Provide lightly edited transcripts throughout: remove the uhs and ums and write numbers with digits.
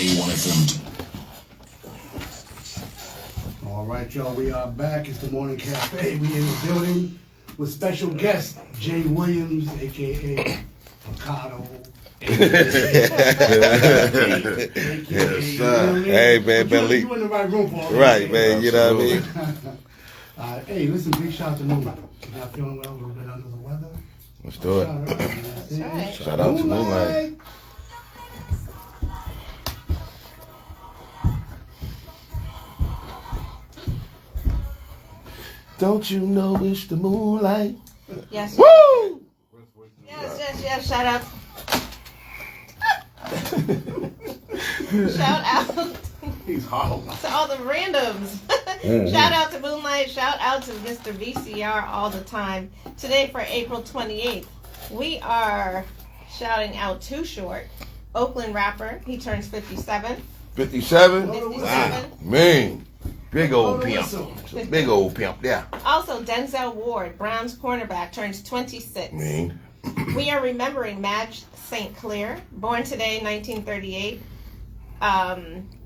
A1 FM. All right, y'all, we are back. It's the Morning Cafe. We in the building with special guest Jay Williams, a.k.a. Ricardo. Hey, man, Billy. You in the right room for all Right, man, you know what I mean? Hey, listen, big shout out to Moonlight. You're not feeling well, a little bit under the weather. Let's do it. Shout out to Moonlight. Don't you know it's the moonlight? Yes. Woo! Yes. Shout out. Shout out. He's horrible. To all the randoms. Shout out to Moonlight. Shout out to Mr. VCR all the time. Today for April 28th, we are shouting out Too Short, Oakland rapper. He turns 57. 57? 57. Wow. Man. Big old pimp. Big old pimp, yeah. Also, Denzel Ward, Browns cornerback, turns 26. Man. We are remembering Madge St. Clair, born today, 1938.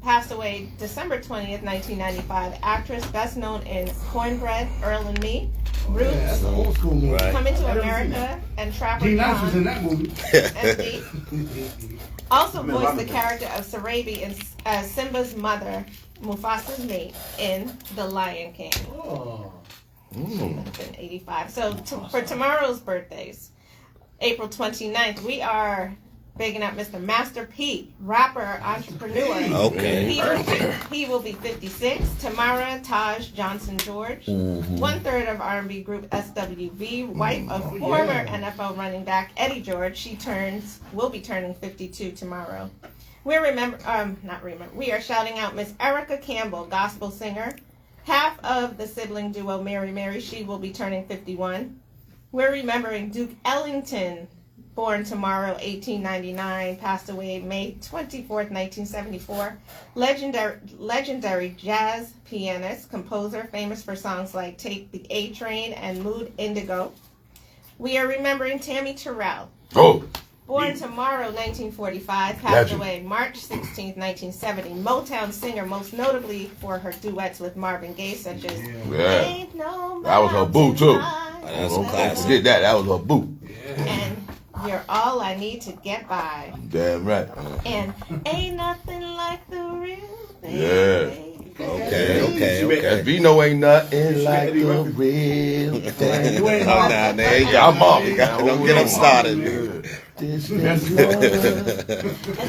Passed away December 20th, 1995. Actress best known in Cornbread, Earl and Me, Roots, That's an old school movie. Right. Coming to America, and Trapper D-Nice was in John. that movie. MD. Also voiced the character of Sarabi as Simba's mother, Mufasa's mate, in The Lion King. Oh. Been 85. So for tomorrow's birthdays, April 29th, we are bigging up Mr. Master P, rapper, entrepreneur. Okay. He will be 56. Tamara Taj Johnson George, 1/3 of R&B group SWV, wife of former NFL running back Eddie George. She will be turning 52 tomorrow. We are shouting out Miss Erica Campbell, gospel singer, half of the sibling duo Mary Mary. She will be turning 51. We're remembering Duke Ellington, born tomorrow, 1899, passed away May 24th, 1974. Legendary jazz pianist, composer, famous for songs like Take the A Train and Mood Indigo. We are remembering Tammy Terrell. Oh. Born tomorrow, 1945, passed away March 16th, 1970. Motown singer, most notably for her duets with Marvin Gaye, such as Ain't No That was her boo, too. That's a classic. Forget that. That was her boo. And You're All I Need to Get By. Damn right. And Ain't Nothing Like the Real Thing. Yeah. Okay. Vino ain't nothing like the real thing. I'm off. Don't get them started. And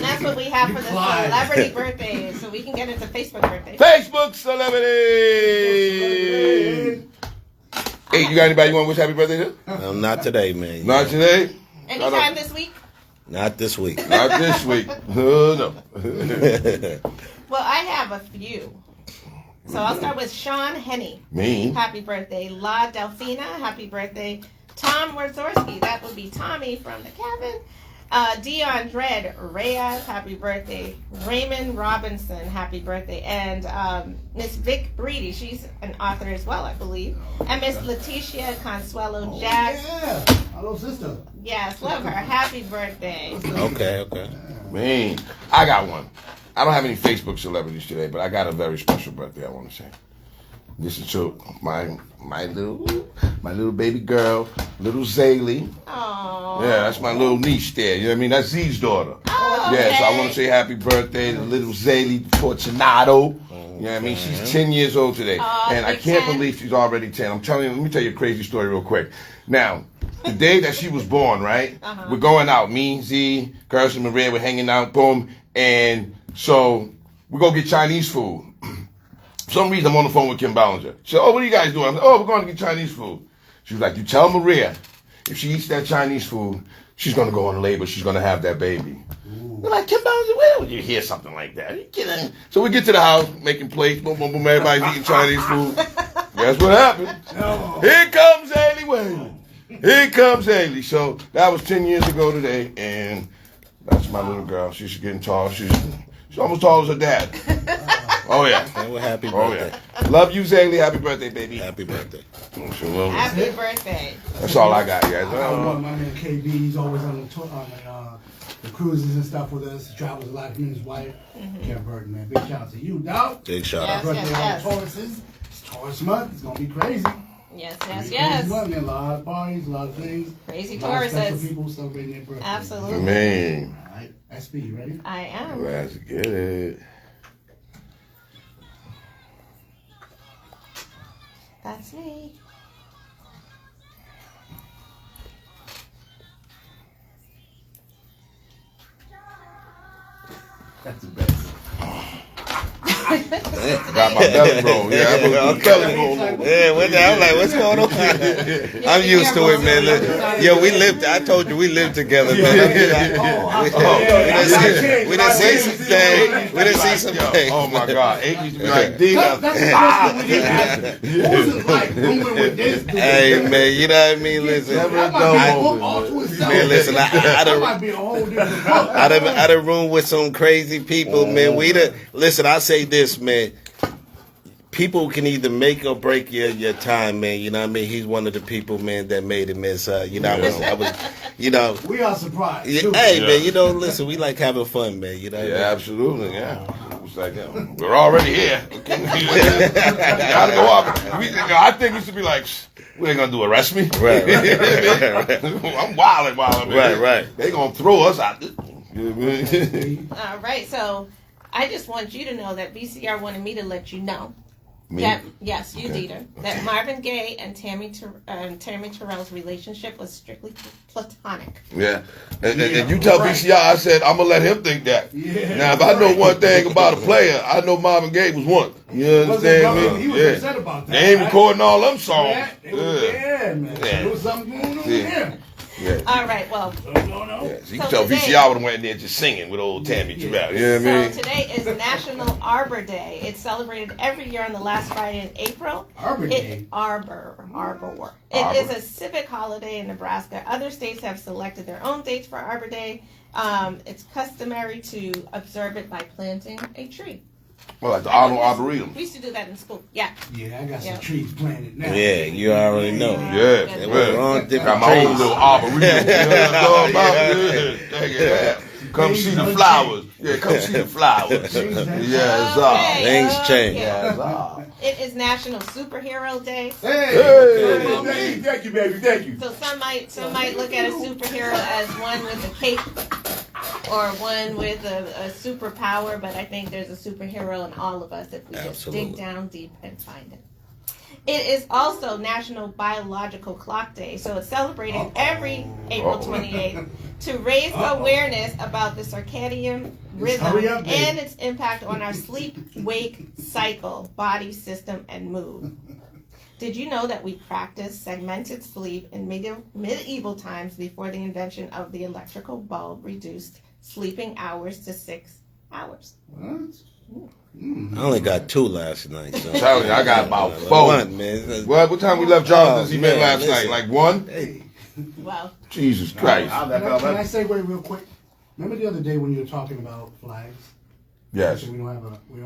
that's what we have for the celebrity birthdays. So we can get into Facebook birthdays. Facebook celebrity. Hey, you got anybody you want to wish happy birthday to? Not today, man. Not today? Anytime this week? Not this week. Not this week. No. Well, I have a few. So I'll start with Sean Henney. Me. Happy birthday. La Delfina. Happy birthday. Tom Wazorski. That would be Tommy from the cabin. Dion Dredd Reyes. Happy birthday. Raymond Robinson. Happy birthday. And Miss Vic Breedy. She's an author as well, I believe. And Miss Leticia Consuelo Jazz. Yeah, our little sister. Yes, love her. Happy birthday. Okay. Man, I got one. I don't have any Facebook celebrities today, but I got a very special birthday I want to say. This is to my little baby girl, little Zaylee. Aww. Yeah, that's my little niece there. You know what I mean? That's Z's daughter. Oh, Yeah, so I okay. want to say happy birthday to little Zaylee Fortunato. You know what I mean? She's 10 years old today. And I can't believe she's already 10. I'm telling you, let me tell you a crazy story real quick. Now, the day that she was born, right? We're going out. Me, Z, Girls and Maria, we're hanging out, boom. And so we go get Chinese food. For some reason, I'm on the phone with Kim Ballinger. She said, what are you guys doing? I'm like, we're going to get Chinese food. She was like, you tell Maria, if she eats that Chinese food, she's going to go on labor. She's going to have that baby. We're like, Kim Ballinger, where would you hear something like that? Are you kidding? So we get to the house, making plates, boom, boom, boom, everybody's eating Chinese food. Guess what happened? Here comes Haley Wayne. Here comes Haley. So that was 10 years ago today, and that's my little girl. She's getting tall. She's almost tall as her dad. Oh yeah. And well, happy Oh birthday. yeah. Love you, Zaylee. Happy birthday, baby. Happy birthday. Shalom. Happy birthday. That's all I got, guys. My man KB, he's always on the tour, on the cruises and stuff with us. He travels a lot. Him and his wife. Kevin Burton, man. Big shout out to you, dog. Big shout Yes, out. Birthday yes. on the Tauruses. It's Taurus month. It's gonna be crazy. Yes, It's gonna yes, be yes. Crazy month, man. A lot of parties, a lot of things. Crazy A lot of special Tauruses. people celebrating their birthday. Absolutely. Man, All right, SB, you ready? I am. let's get it. That's me. That's the best. Got my belly roll. Yeah, I'm gonna do belly roll. Yeah, I'm like, what's going on? I'm used to it, man. Yo, we lived. I told you we lived together, man. We didn't see some things. We didn't see some things. Oh my God, Abe used to be like, D. That's what we did. What was it like rooming with this dude? Hey, man, you know what I mean? Listen, That might be a book all to itself. man, listen. That might be a whole different book. I done room with some crazy people, man. Listen, I say this, man. People can either make or break your time, man. You know what I mean? He's one of the people, man, that made it, man. So, you know, I was, you know. We are surprised. Yeah, too. hey, man, you know, listen, we like having fun, man. You know what I mean? Yeah, absolutely. Yeah. It's like, we're already here. Gotta go up. I think we should be like, we ain't gonna do arrest me. Right. I'm wilding, man. Right. They gonna throw us out. All right, so I just want you to know that VCR wanted me to let you know that, yes, you, Dieter, that Marvin Gaye and Tammy Terrell's relationship was strictly platonic. Yeah. And you tell VCR, I said, I'm gonna let him think that. Yeah, Now, if I know one thing about a player, I know Marvin Gaye was one. You understand me? He was upset about that. They ain't right? recording all them songs. Yeah, it was, yeah, man. Yeah. There was something going on Yeah. there. Yeah. All right, well, Yeah, so you can So tell today- VCR would have went in there just singing with old Tammy Terrell. You know what I mean? so today is National Arbor Day. It's celebrated every year on the last Friday in April. Arbor Day. Arbor. Arbor. It is a civic holiday in Nebraska. Other states have selected their own dates for Arbor Day. It's customary to observe it by planting a tree. Well, like the Arnold Arboretum. We used to do that in school. Yeah. Yeah, I got some Yeah. trees planted now. Yeah, you already know. Yeah, Yeah. We're on Got different my own trees. little arboretum. You know what I'm talking about? Yeah. Take it out. Come see the flowers. Yeah, come see the flowers. Yes, Okay. Things change. Yes, It is National Superhero Day. Hey, thank you, baby, thank you. So some might look at a superhero as one with a cape or one with a superpower, but I think there's a superhero in all of us if we just Absolutely. dig down deep and find it. It is also National Biological Clock Day, so it's celebrated every April 28th to raise awareness about the circadian rhythm hurry up, baby. and its impact on our sleep-wake cycle, body, system, and mood. Did you know that we practiced segmented sleep in medieval times before the invention of the electrical bulb reduced sleeping hours to 6 hours? What? I only got 2 last night. So. Tell you, I got about 4. One, man. What time we left Jonathan's Oh, event man, last listen. night? Like 1? Hey, Well, Jesus Christ. can I segue real quick? Remember the other day when you were talking about flags? Yes. We don't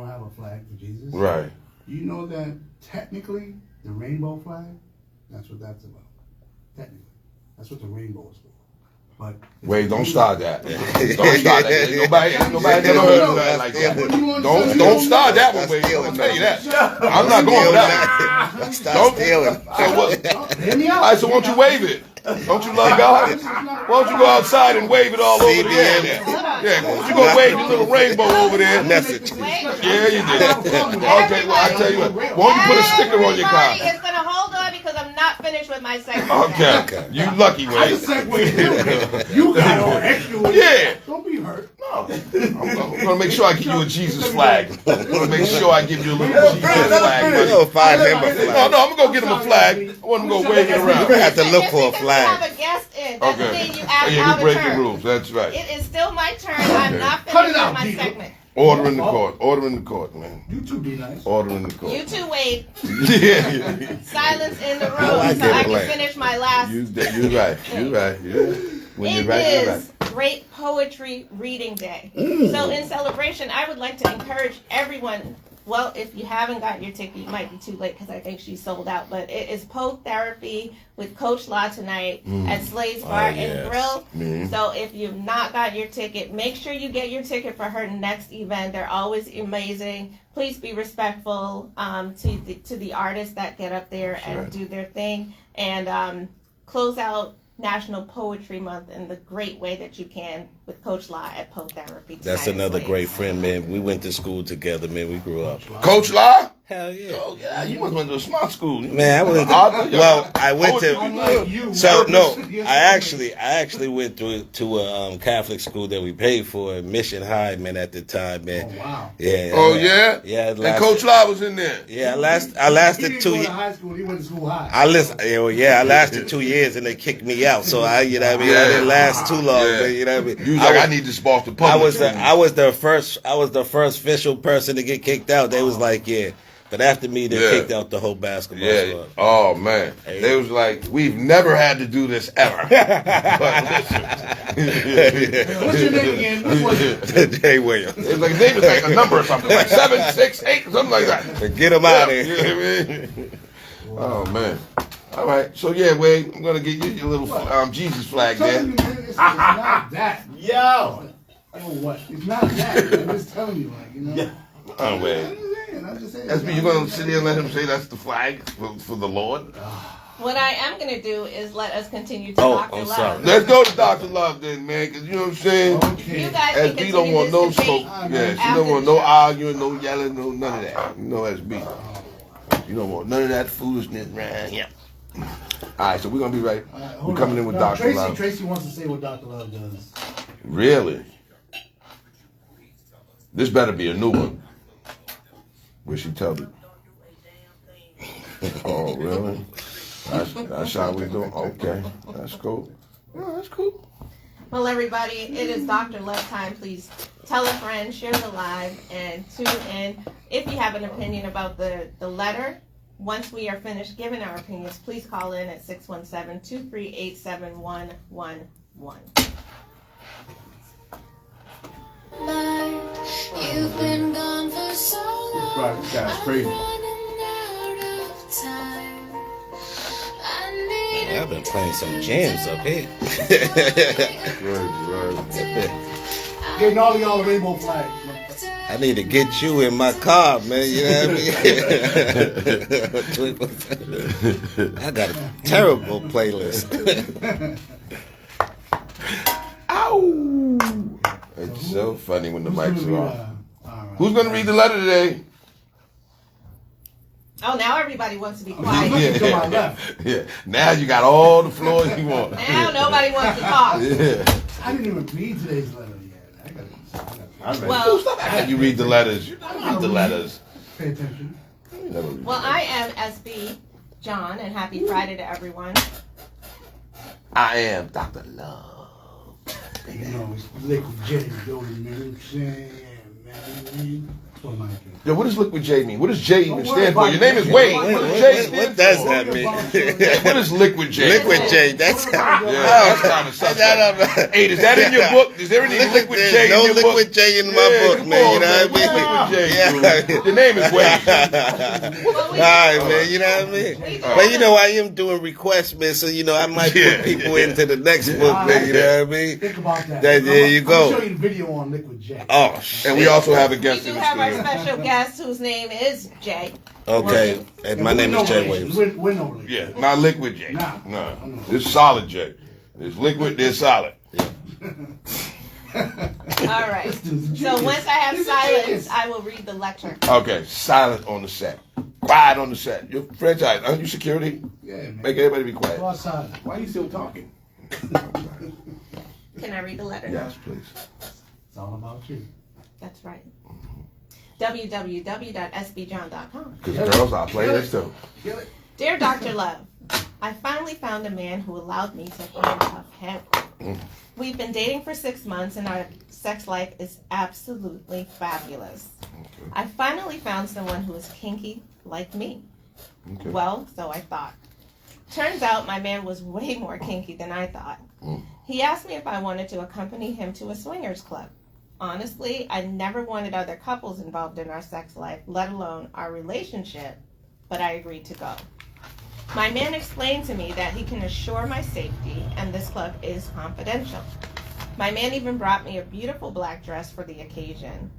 have a flag for Jesus. Right. You know that technically the rainbow flag, that's what that's about. Technically, that's what the rainbow is for. But Wait, don't start that. Don't start that. Ain't nobody never heard of that like that. Don't start that one, baby. I'm gonna tell you that. I'm not going for that. Stop stealing. So what? Hear me All out. right, so won't you wave it? Don't you love God? Why don't you go outside and wave it all over the air there? Yeah, why don't you go wave your little rainbow over there? Message. wait. Yeah, you did. Okay, well, I tell you what. Why don't you put a sticker on your car? Everybody is going to hold on because I'm not finished with my segment. Okay. You lucky, I Wade. segue. You got on extra. with Yeah. Don't be hurt. I'm gonna make sure I give you a Jesus flag. I'm gonna make sure I give you a little Jesus flag. We're gonna find him a No, flag. I'm gonna go get him a flag. I want him to go wave it We're around. gonna have to look Just for a because you have flag. a guest in doesn't Okay. mean you Oh, act yeah, out you of break the turn. rules. That's right. It is still my turn. I'm not Cut finished it out, with my Dieter. segment. Order in the court. Order in the court, man. You two be nice. Order in the court. You two wait. Yeah. Silence in the room I so get I a can flag. finish my last. You're right. You're right. Yeah. When It you're right, you're right. is Great Poetry Reading Day. So in celebration, I would like to encourage everyone Well, if you haven't gotten your ticket, you might be too late because I think she's sold out. But it is pole therapy with Coach Law tonight at Slade's Bar and Grill. So if you've not got your ticket, make sure you get your ticket for her next event. They're always amazing. Please be respectful to the artists that get up there and do their thing. And close out National Poetry Month in the great way that you can with Coach La at Pole Therapy. That's another great friend, man. We went to school together, man. We grew up. Coach Law? Hell yeah. Oh, yeah, you must have went to a smart school. Man, I went to, well, I went to, so no, I actually went to a Catholic school that we paid for, Mission High, man, at the time, man. Oh, wow. Yeah. Oh, yeah? Yeah. And Coach Law was in there? Yeah, I lasted 2 years. High school, he went to school high. I lasted 2 years and they kicked me out. So I didn't last too long. Yeah. But, you know what I mean? You was like, I need to sponsor the public. I was the first official person to get kicked out. They was like, yeah. But after me, they kicked out the whole basketball squad. Oh, man. Hey. They was like, we've never had to do this ever. But listen. What's your name again? Jay Williams. It's like, they was like a number or something. Like 7, 6, 8, something like that. Get him out of You here. know what I mean? Oh, man. All right. So, yeah, Wade, I'm going to get you your little Jesus flag I'm there. telling you, man, it's not that. Yo! Oh, what? It's not that. I'm just telling you, like, you know. Oh, Wade. I'm just saying. SB, you going to sit here and let him say that's the flag for the Lord? What I am going to do is let us continue to Dr. I'm Love. sorry. Let's go to Dr. Love then, man, because you know what I'm saying? Okay. You guys can SB continue don't want no this debate smoke. Yeah, she after don't want the no show. arguing, no yelling, no none of that. You know SB. You don't want none of that foolishness, man. Yeah. All right, so we're going to be right. We're coming in with Dr. Love. Tracy wants to say what Dr. Love does. Really? This better be a new one. Where she tell me? Oh, really? That's how we do. Okay, that's cool. Oh, that's cool. Well, everybody, it is Dr. Love time. Please tell a friend, share the live, and tune in. If you have an opinion about the letter, once we are finished giving our opinions, please call in at 617-238-7111. You've been gone for so long. Right, this guy's crazy. Man, I've been playing some jams up here. Getting all of y'all a rainbow flag. I need to get you in my car, man. You know what I mean? I got a terrible playlist. Ow! It's so funny when the mics are off. All right. Who's going to read the letter today? Oh, now everybody wants to be I'm quiet. looking to my left. Yeah. Now you got all the floors you want. Now nobody wants to talk. Yeah. I didn't even read today's letter yet. I gotta Well, Stop acting you read the letters. You don't read the letters. pay attention. You never read well, the I letters. am SB John, and happy Friday to everyone. I am Dr. Love. You know, it's Liquid J, man. You know what I'm saying? Man. That's what my name. Yo, what does Liquid J mean? What does J even Don't stand worry for? Your about name it. is Wade. What- What does what- J what- stand what does for? that mean? What is Liquid J? Liquid J, that's Yeah, that's kind of suspect. Hey, is that in your book? Is there any Liquid J There's in no your book? Liquid J in my Yeah, book, come man. on, You know what I mean? Liquid J, Yeah. dude. Your name is Wade. Well, All right, man. You know what I mean? we do But you know, I am doing requests, man. So you know, I might Yeah. put people into the next book, man. You know what I mean? Think about that. There you go. I'll show you the video on Liquid J. Oh, shit. And we also have a We guest do in the have our studio. special guest whose name is Jay. Okay, and my name is Jay Williams. We're no relation. Yeah, not Liquid J. Nah. No, it's Solid J. It's liquid, it's solid. All right. So once I have silence, I will read the letter. Okay, silent on the set. Quiet on the set. Your franchise, aren't you security? Yeah, man. Make everybody be quiet. Go outside. Why are you still talking? Can I read the letter? Yes, please. It's all about you. That's right. www.sbjohn.com. Because girls, I'll play this too. Kill it. Dear Dr. Love, I finally found a man who allowed me to handcuff him. We've been dating for 6 months and our sex life is absolutely fabulous. I finally found someone who is kinky like me. Okay. Well, so I thought. Turns out my man was way more kinky than I thought. He asked me if I wanted to accompany him to a swingers club. Honestly, I never wanted other couples involved in our sex life, let alone our relationship, but I agreed to go. My man explained to me that he can assure my safety and this club is confidential. My man even brought me a beautiful black dress for the occasion.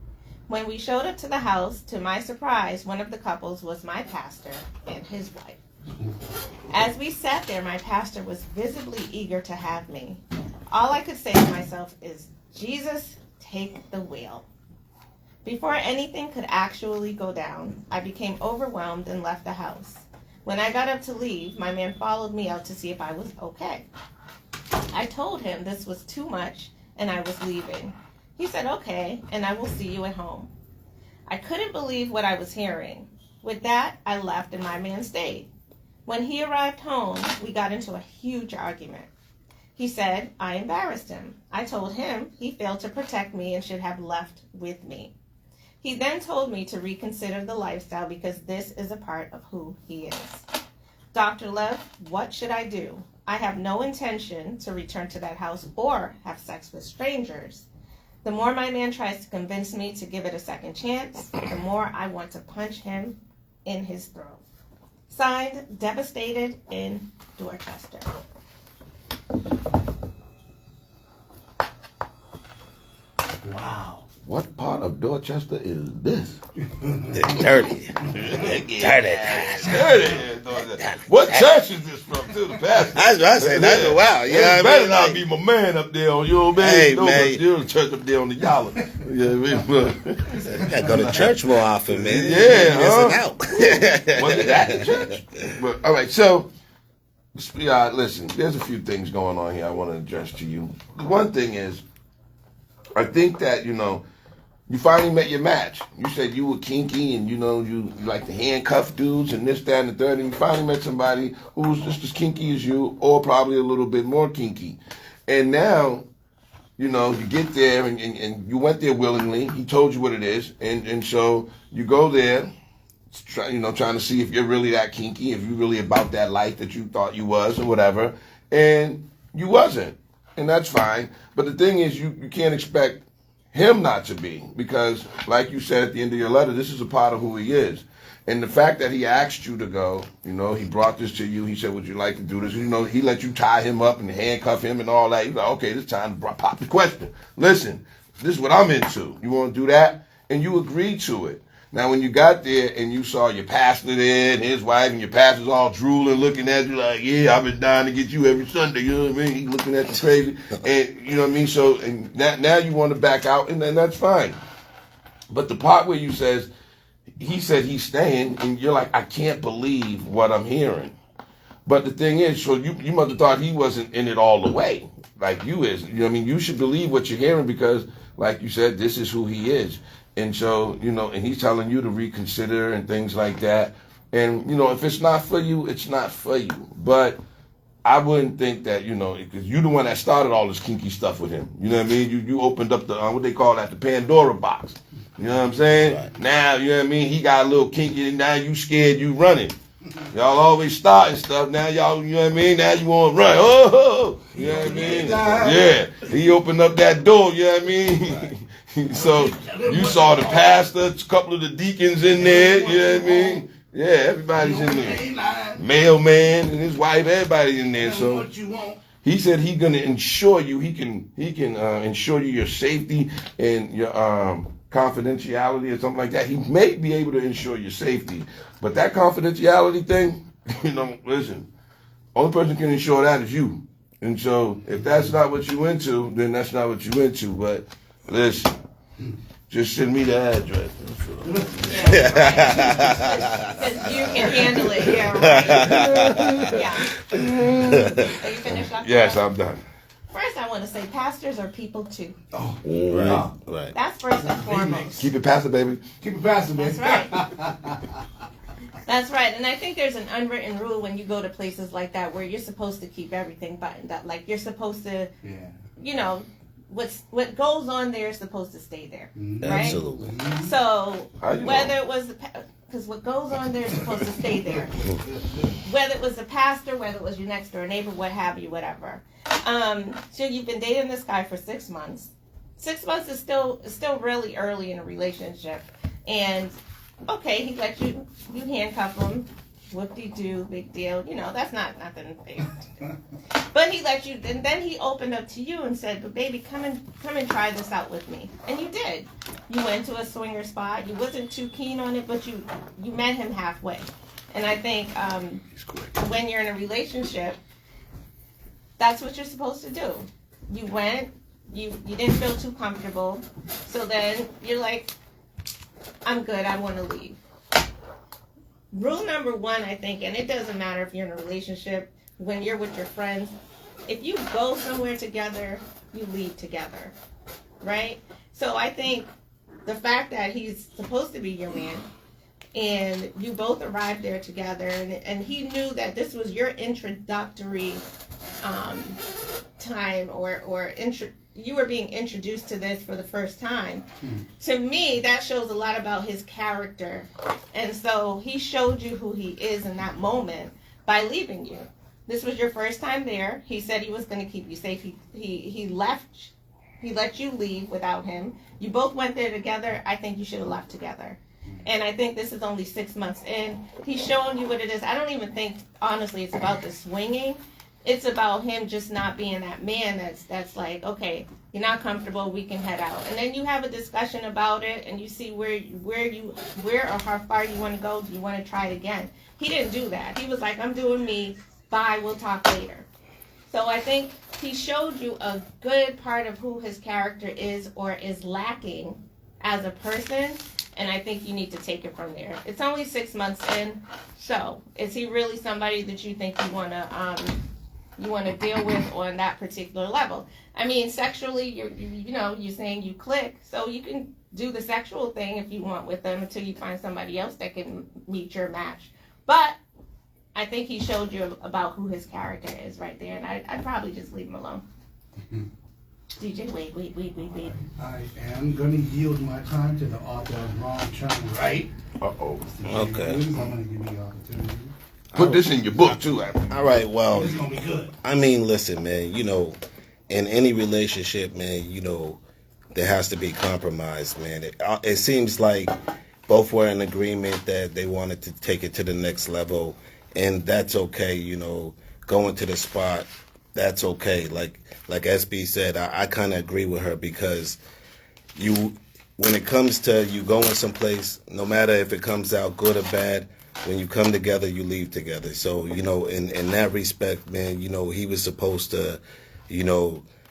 When we showed up to the house, to my surprise, one of the couples was my pastor and his wife. As we sat there, my pastor was visibly eager to have me. All I could say to myself is, Jesus, take the wheel. Before anything could actually go down, I became overwhelmed and left the house. When I got up to leave, my man followed me out to see if I was okay. I told him this was too much and I was leaving. He said, okay, and I will see you at home. I couldn't believe what I was hearing. With that, I left and my man stayed. When he arrived home, we got into a huge argument. He said I embarrassed him. I told him he failed to protect me and should have left with me. He then told me to reconsider the lifestyle because this is a part of who he is. Dr. Lev, what should I do? I have no intention to return to that house or have sex with strangers. The more my man tries to convince me to give it a second chance, the more I want to punch him in his throat. Signed, Devastated in Dorchester. Wow. What part of Dorchester is this? Dirty. Dirty. What church is this from? To the pastor. That's what I say. That's a wow. You know what I better mean? not Like, be my man up there on your man. Hey, no, man. You're the church up there on the Yalla. You know what I mean? you gotta go to church more often, man. Yeah, You're huh? missing out. Was it at the church? But, all right, so listen. There's a few things going on here I want to address to you. The one thing is, I think that you finally met your match. You said you were kinky and you like the handcuff dudes and this, that, and the third, and you finally met somebody who was just as kinky as you, or probably a little bit more kinky. And now, you get there and you went there willingly. He told you what it is, and so you go there, trying to see if you're really that kinky, if you're really about that life that you thought you was or whatever, and you wasn't, and that's fine. But the thing is, you can't expect him not to be, because like you said at the end of your letter, this is a part of who he is. And the fact that he asked you to go, he brought this to you, he said, would you like to do this? He let you tie him up and handcuff him and all that. You're like, okay, this time to pop the question. Listen, this is what I'm into. You want to do that? And you agreed to it. Now, when you got there and you saw your pastor there and his wife and your pastor's all drooling, looking at you like, yeah, I've been dying to get you every Sunday, you know what I mean? He's looking at you crazy. And, you know what I mean? So, and now you want to back out, and then that's fine. But the part where he said he's staying, and you're like, I can't believe what I'm hearing. But the thing is, so you must have thought he wasn't in it all the way, like you is. You know what I mean? You should believe what you're hearing because, like you said, this is who he is. And so, and he's telling you to reconsider and things like that. And, if it's not for you, it's not for you. But I wouldn't think that, because you're the one that started all this kinky stuff with him. You know what I mean? You opened up the, what they call that, the Pandora box. You know what I'm saying? Right. Now, you know what I mean? He got a little kinky, and now you scared, you running. Y'all always starting stuff. Now y'all, you know what I mean? Now you want to run. Oh, you know what I mean? Yeah. He opened up that door, you know what I mean? Right. So you saw the pastor, a couple of the deacons in there, you know what I mean? Yeah, everybody's in there. Mailman and his wife, everybody in there. So he said he's gonna ensure you. He can ensure you your safety and your confidentiality or something like that. He may be able to ensure your safety, but that confidentiality thing, listen, only person can ensure that is you. And so if that's not what you into, then that's not what you into. But listen, just send me the address. Because you can handle it, yeah, right. Yeah. Are you finished up? Yes, I'm done. First, I want to say pastors are people too. Oh, Right. That's first and foremost. Keep it pastor, baby. Keep it passing, man. That's right. That's right. And I think there's an unwritten rule when you go to places like that where you're supposed to keep everything buttoned up. Like you're supposed to, what goes on there is supposed to stay there. Right? Absolutely. So whether it was because what goes on there is supposed to stay there. Whether it was the pastor, whether it was your next door neighbor, what have you, whatever. So you've been dating this guy for 6 months. 6 months is still really early in a relationship. And okay, he let you handcuff him. Whoop-de-doo, big deal. You know, that's not nothing big. But he let you, and then he opened up to you and said, "But baby, come and try this out with me." And you did. You went to a swinger spot. You wasn't too keen on it, but you met him halfway. And I think when you're in a relationship, that's what you're supposed to do. You went, you didn't feel too comfortable, so then you're like, "I'm good, I want to leave." Rule number one, I think, and it doesn't matter if you're in a relationship, when you're with your friends, if you go somewhere together, you leave together, right? So I think the fact that he's supposed to be your man, and you both arrived there together, and he knew that this was your introductory time, you were being introduced to this for the first time. To me, that shows a lot about his character. And so he showed you who he is in that moment by leaving you. This was your first time there. He said he was going to keep you safe. He left. He let you leave without him. You both went there together. I think you should have left together. And I think this is only 6 months in. He's showing you what it is. I don't even think, honestly, it's about the swinging. It's about him just not being that man that's like, okay, you're not comfortable, we can head out. And then you have a discussion about it, and you see where or how far you want to go. Do you want to try it again? He didn't do that. He was like, "I'm doing me. Bye, we'll talk later." So I think he showed you a good part of who his character is or is lacking as a person, and I think you need to take it from there. It's only 6 months in, so is he really somebody that you think you want to deal with on that particular level? I mean, sexually, you're saying you click, so you can do the sexual thing if you want with them until you find somebody else that can meet your match. But I think he showed you about who his character is right there, and I'd probably just leave him alone. DJ, wait. I am going to yield my time to the author of Wrong Turn Right. Uh-oh. Okay. I'm going to give you the opportunity. Put this in your book, too, after. All right, well, It's going to be good. I mean, listen, man, in any relationship, man, there has to be compromise, man. It seems like both were in agreement that they wanted to take it to the next level, and that's okay, going to the spot, that's okay. Like SB said, I kind of agree with her, because when it comes to you going someplace, no matter if it comes out good or bad, when you come together, you leave together. So, in that respect, man, he was supposed to,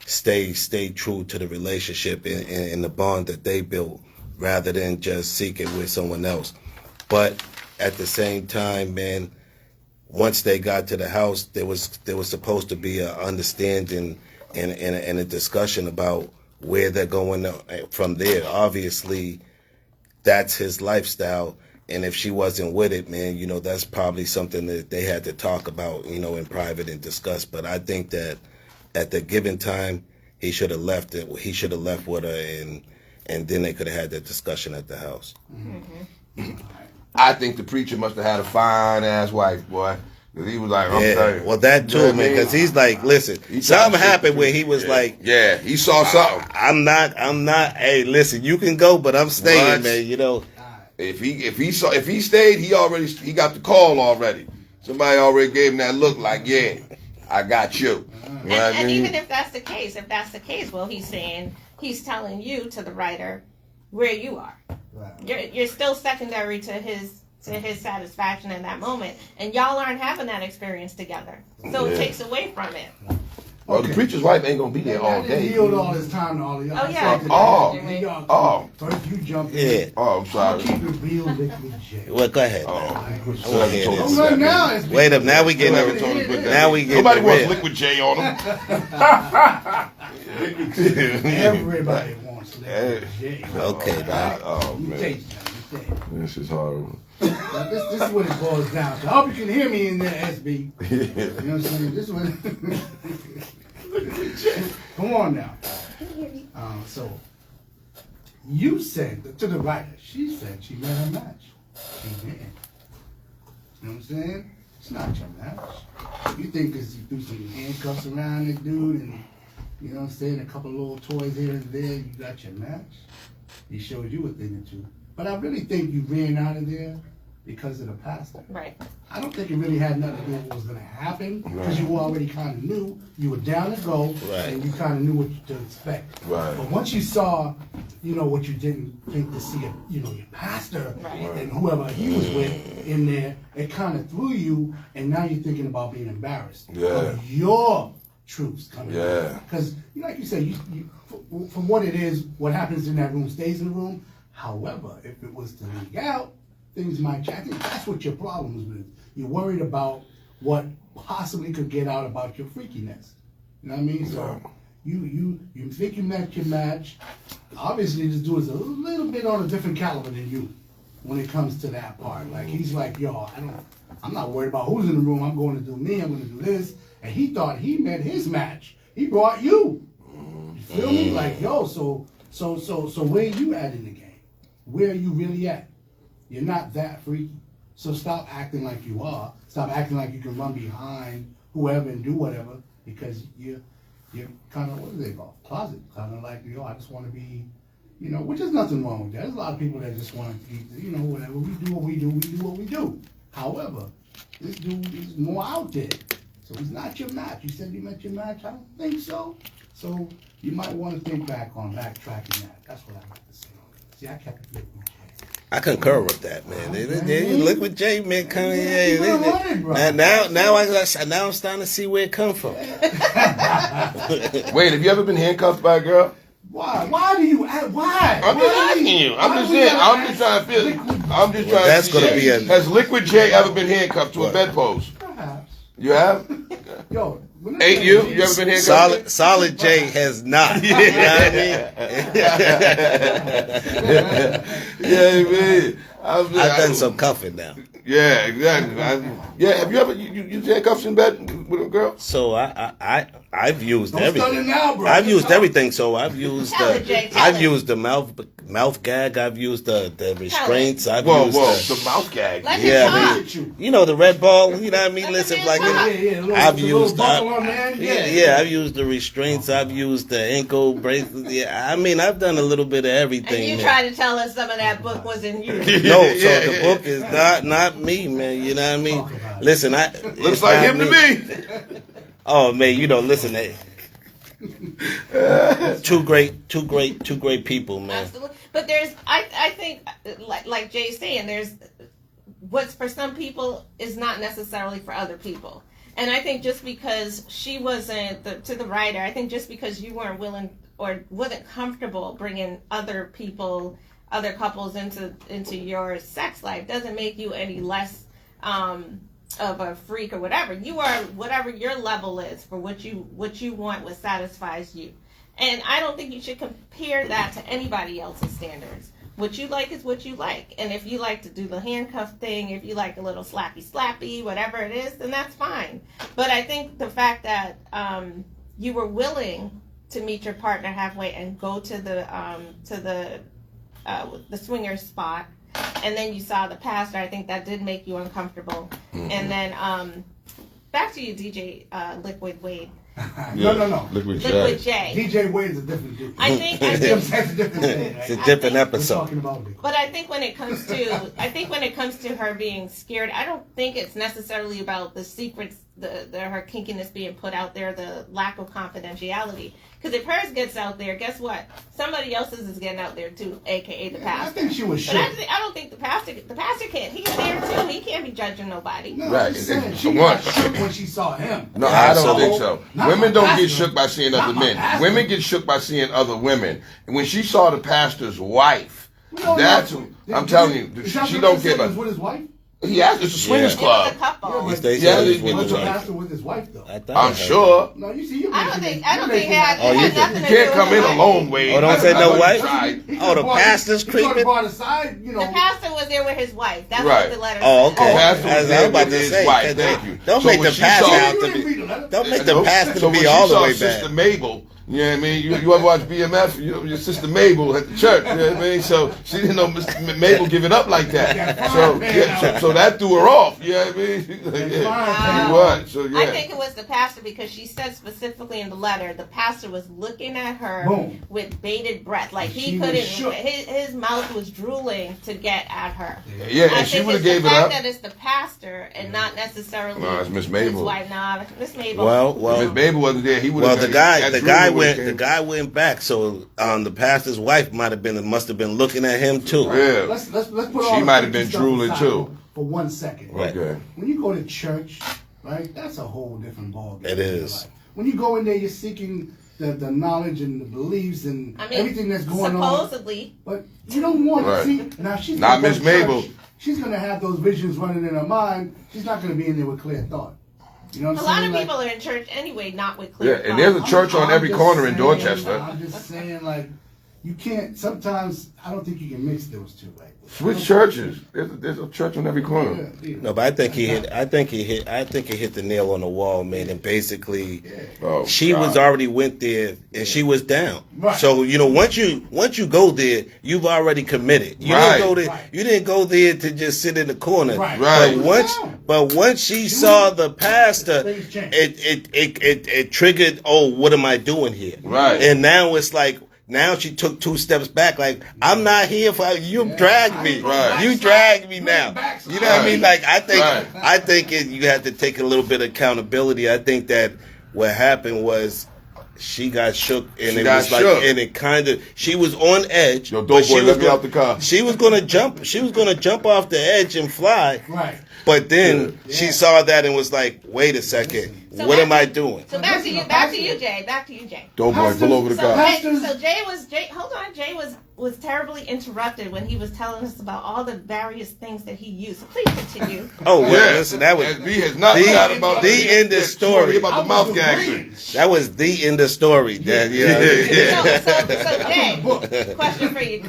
stay true to the relationship and the bond that they built, rather than just seek it with someone else. But at the same time, man, once they got to the house, there was supposed to be an understanding and a discussion about where they're going from there. Obviously, that's his lifestyle. And if she wasn't with it, man, that's probably something that they had to talk about, in private and discuss. But I think that at the given time, he should have left it. He should have left with her, and then they could have had that discussion at the house. Mm-hmm. I think the preacher must have had a fine-ass wife, boy. Because he was like, I'm sorry. Well, that too, man, because he's like, listen, something happened where he was like, yeah, he saw something. I'm not, hey, listen, you can go, but I'm staying, man, If he stayed, he got the call already. Somebody already gave him that look like, yeah, I got you. And even if that's the case, well, he's telling you, to the writer, where you are. Right. You're still secondary to his satisfaction in that moment, and y'all aren't having that experience together, so it takes away from it. Well, the preacher's wife ain't gonna be there all day. He yield all his time to all of y'all. Oh, yeah. Oh. First you jump in. yeah. Oh, I'm sorry. Keep it real with Jay. Well, go ahead, man. Right now, it's Wait up, now we getting Nobody wants Liquid J on him. everybody wants Liquid J. Okay, man. Oh, You man. take that. This is horrible. Now, this is what it boils down to. I hope you can hear me in there, SB. You know what I'm saying? This one. Come on now. So, you said to the writer, she said she met her match. She didn't. You know what I'm saying? It's not your match. You think because you threw some handcuffs around this dude and you know what I'm saying, a couple of little toys here and there, you got your match. He showed you a thing or two. But I really think you ran out of there because of the pastor. Right. I don't think it really had nothing to do with what was going to happen because you already kind of knew. You were down to go and you kind of knew what to expect. Right. But once you saw, you know, what you didn't think to see, you know, your pastor and whoever he was with in there, it kind of threw you, and now you're thinking about being embarrassed of your truths coming out. Because, like you said, you, from what it is, what happens in that room stays in the room. However, if it was to leak out, things might change. I think that's what your problem is with. You're worried about what possibly could get out about your freakiness. You know what I mean? So you think you met your match. Obviously, this dude is a little bit on a different caliber than you when it comes to that part. Like, he's like, yo, I'm not worried about who's in the room. I'm going to do me. I'm going to do this. And he thought he met his match. He brought you. You feel me? Like, yo, so where you at in the game? Where are you really at? You're not that freaky. So stop acting like you are. Stop acting like you can run behind whoever and do whatever because you're kind of, what do they call it? Closet. Kind of like, yo, I just want to be, you know, which is nothing wrong with that. There's a lot of people that just want to be, you know, whatever. We do what we do. We do what we do. However, this dude is more out there. So he's not your match. You said you met your match? I don't think so. So you might want to think back on backtracking that. That's what I like to say. See, I kept it with me. I concur with that, man. Look what Jay man coming here. Now I'm starting to see where it come from. Wait, have you ever been handcuffed by a girl? Why? Why do you? Why? I'm just asking you. I'm just saying. I'm just trying to feel. I'm just trying. That's to gonna see. be a. Has Liquid J ever been handcuffed to a bedpost? Perhaps. You have? Yo. Ain't you? You ever been handcuffed? Solid J has not. You know what I mean? Yeah, man. I've done some cuffing now. Yeah, exactly. Have you ever you handcuffs in bed with a girl? So I've used Don't everything. start it now, bro. I've used everything. So I've used Tell it, Jay, tell I've it. used the mouth gag. I've used the restraints. I've Whoa, used the mouth gag. Let Yeah, him I talk. you know the red ball. You know what I mean? Let the Listen, man talk. I've used I've used the restraints. I've used the ankle bracelets. Yeah, I mean I've done a little bit of everything. And you man. tried to tell us some of that book wasn't you. No, so the book is not me, man. You know what I mean? Listen, Looks like him to me. Oh man, you know, listen, two great people, man. Absolutely. But there's, I think, like Jay's saying, there's what's for some people is not necessarily for other people. And I think just because she wasn't to the writer, I think just because you weren't willing or wasn't comfortable bringing other people, other couples into your sex life doesn't make you any less of a freak or whatever. You are whatever your level is for what you want, what satisfies you. And I don't think you should compare that to anybody else's standards. What you like is what you like. And if you like to do the handcuff thing, if you like a little slappy, whatever it is, then that's fine. But I think the fact that you were willing to meet your partner halfway and go to the swinger spot, and then you saw the pastor, I think that did make you uncomfortable. Mm-hmm. And then back to you, DJ Liquid Wade. No. Liquid J. DJ Wade is a different dude. I think That's a different thing. It's a different episode. We're talking about Liquid. But I think when it comes to her being scared, I don't think it's necessarily about the secrets, her kinkiness being put out there, the lack of confidentiality. Because if hers gets out there, guess what? Somebody else's is getting out there too, aka the pastor. I think she was shook. But I don't think the pastor can't. He's there too. He can't be judging nobody. No, Right. She got shook when she saw him. No, I don't think So, so. not Women my don't get pastor. shook by seeing Not other my men. pastor. Women get shook by seeing other women. And when she saw the pastor's wife, No, that's no. I'm telling you, Is that she what don't he care said about. was with his wife? He asked, it's a swingers It club. was a couple. but They Yeah, said they- it was was the with pastor with his wife though? I thought I'm I heard sure. No, you see, I don't think it had Oh, you nothing You to can't do come with in the alone, Wade. Oh, don't say I no know you wife? tried. Oh, the pastor's creeping? Brought aside, you know. The pastor was there with his wife. That's Right. what the letter Oh, said. okay. The pastor was As I there was about with to his say, wife. Thank you. don't So make when the she pastor saw- out to You didn't read be. the letter. Don't make the pastor So be when all she the saw way Sister bad. Mabel You know what I mean? You ever watch BMF? Your sister Mabel at the church. You know what I mean? So she didn't know Mabel give it up like that. So that threw her off. You know what I mean? What? So yeah. I think it was the pastor because she said specifically in the letter the pastor was looking at her with bated breath, like he couldn't. His mouth was drooling to get at her. Yeah, and she would have gave it up. The fact that it's the pastor and not necessarily. No, it's Miss Mabel. His wife. Nah, Miss Mabel. Well, Miss Mabel wasn't there. He would. Well, the guy went back. So the pastor's wife must have been looking at him too. Yeah. Let's put all she might have been drooling too. For 1 second. Right. Okay. When you go to church, right, that's a whole different ballgame. It is. When you go in there, you're seeking the knowledge and the beliefs and everything that's going supposedly. on. But you don't want to see. Now she's not Miss Mabel. She's going to have those visions running in her mind. She's not going to be in there with clear thought. You know what I'm saying? A lot of people are in church anyway, not with clear thought. Yeah, and there's a church on every corner in Dorchester. I'm just saying, like, you can't. Sometimes I don't think you can mix those two. Like, which churches? There's a church on every corner. Yeah. No, but I think he hit the nail on the wall, man. And basically, she was already went there and she was down. Right. So once you go there, you've already committed. You didn't go there. Right. You didn't go there to just sit in the corner. Right. But once she saw the pastor, it triggered. Oh, what am I doing here? Right. And now it's like. Now she took 2 steps back, like, I'm not here for you. Dragged me. Right. You dragged me now. You know what I mean? Like, I think you have to take a little bit of accountability. I think that what happened was she got shook, and it kind of, she was on edge. Yo, dope boy, let me out the car. She was gonna jump off the edge and fly. Right. But then she saw that and was like, wait a second. So what am I doing? So back to you, Jay. Dope boy, pull over the car. So Jay was terribly interrupted when he was telling us about all the various things that he used. So please continue. Oh well, listen, that was the end of story about the mouth gangster. That was the end of story. So Jay, question for you,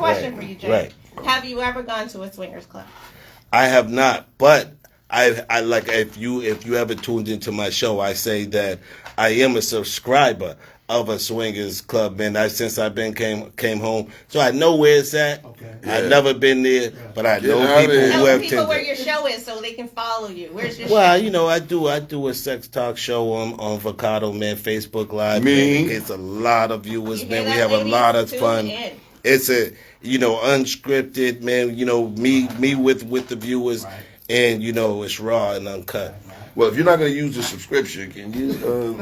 Jay. Right. Have you ever gone to a swingers club? I have not, but I like if you ever tuned into my show, I say that I am a subscriber of a swingers club, man. Since I've been came home, so I know where it's at. Okay. I've never been there, but I know people who have people where attended. your show is so they can follow you. Where's your Well, show? I do a sex talk show on Avocado, man, Facebook Live. Me? Man. It's a lot of viewers, You man. hear We that, have a ladies? lot of Tune fun. in. It's a unscripted, man. Me with the viewers, and it's raw and uncut. Well, if you're not going to use the subscription, can you? Well,